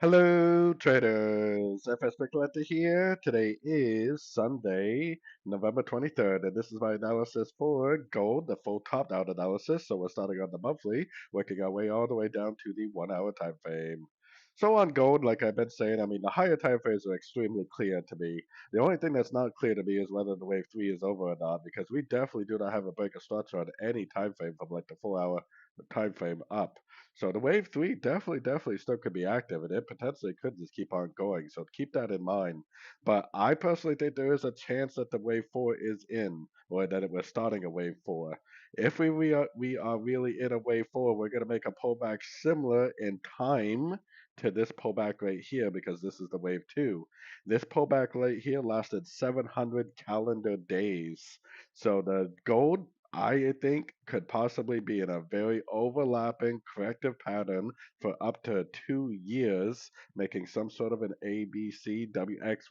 Hello, traders. FX Pip Collector here. Today is Sunday, November 23rd, and this is my analysis for gold, the full top down analysis. So we're starting on the monthly, working our way all the way down to the 1 hour time frame. So on gold, like I've been saying, I mean, the higher time frames are extremely clear to me. The only thing that's not clear to me is whether the wave 3 is over or not, because we definitely do not have a break of structure on any time frame from like the 4 hour time frame up. So the wave three definitely still could be active, and it potentially could just keep on going. So keep that in mind. But I personally think there is a chance that the wave four is in, or that we're starting a wave four. If we are really in a wave four, we're going to make a pullback similar in time to this pullback right here, because this is the wave two. This pullback right here lasted 700 calendar days. So the gold, I think, could possibly be in a very overlapping corrective pattern for up to 2 years, making some sort of an ABCWXY,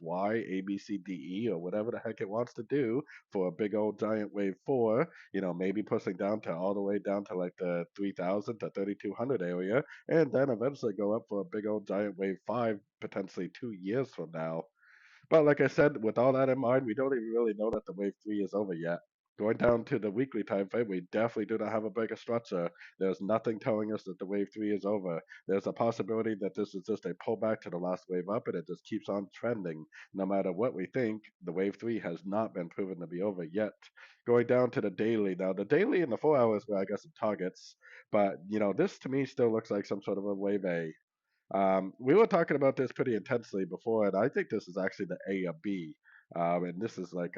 ABCDE, or whatever the heck it wants to do for a big old giant wave four, maybe pushing down to all the way down to like the 3000 to 3200 area, and then eventually go up for a big old giant wave five, potentially 2 years from now. But like I said, with all that in mind, we don't even really know that the wave three is over yet. Going down to the weekly time frame, we definitely do not have a break of structure. There's nothing telling us that the wave three is over. There's a possibility that this is just a pullback to the last wave up and it just keeps on trending. No matter what we think, the wave three has not been proven to be over yet. Going down to the daily. Now, the daily and the 4 hours where I got some targets, but this to me still looks like some sort of a wave A. We were talking about this pretty intensely before, and I think this is actually the A of B. And this is like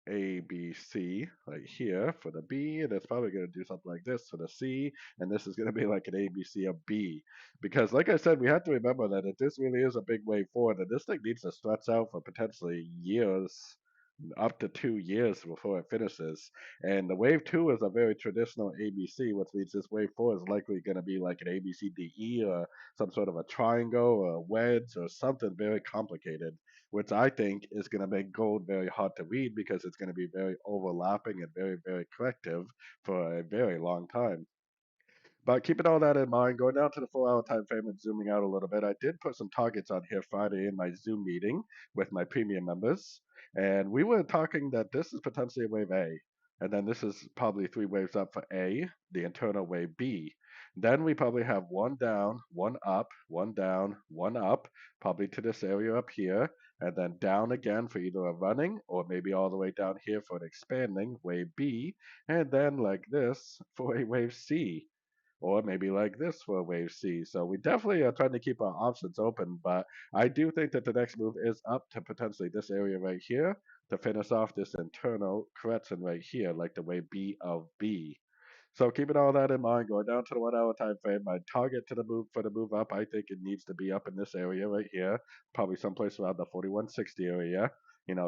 A, B, C, like here for the B, and it's probably going to do something like this for the C, and this is going to be like an A, B, C, of B. Because, like I said, we have to remember that if this really is a big wave forward, then this thing needs to stretch out for potentially years, up to 2 years before it finishes. And the wave two is a very traditional ABC, which means this wave four is likely going to be like an ABCDE or some sort of a triangle or a wedge or something very complicated, which I think is going to make gold very hard to read because it's going to be very overlapping and very corrective for a very long time. But keeping all that in mind, going down to the 4 hour time frame and zooming out a little bit, I did put some targets on here Friday in my Zoom meeting with my premium members. And we were talking that this is potentially a wave A. And then this is probably three waves up for A, the internal wave B. Then we probably have one down, one up, one down, one up, probably to this area up here, and then down again for either a running or maybe all the way down here for an expanding wave B, and then like this for a wave C, or maybe like this for wave C. So we definitely are trying to keep our options open, but I do think that the next move is up to potentially this area right here to finish off this internal correction right here, like the wave B of B. So keeping all that in mind, going down to the 1 hour time frame, my target to the move for the move up, I think it needs to be up in this area right here, probably someplace around the 4160 area.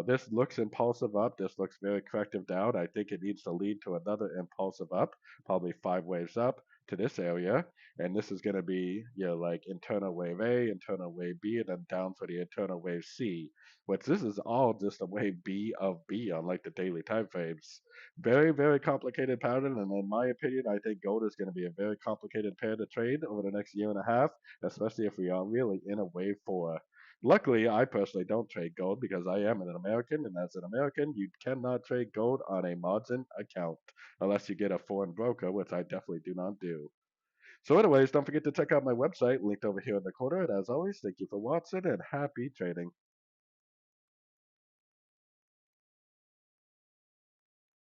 This looks impulsive up. This looks very corrective down. I think it needs to lead to another impulsive up, probably five waves up to this area. And this is going to be, like internal wave A, internal wave B, and then down for the internal wave C, which this is all just a wave B of B on like the daily time frames. Very complicated pattern, and in my opinion, I think gold is going to be a very complicated pair to trade over the next year and a half, especially if we are really in a wave four. Luckily, I personally don't trade gold because I am an American, and as an American, you cannot trade gold on a margin account unless you get a foreign broker, which I definitely do not do. So, anyways, don't forget to check out my website linked over here in the corner. And as always, thank you for watching and happy trading.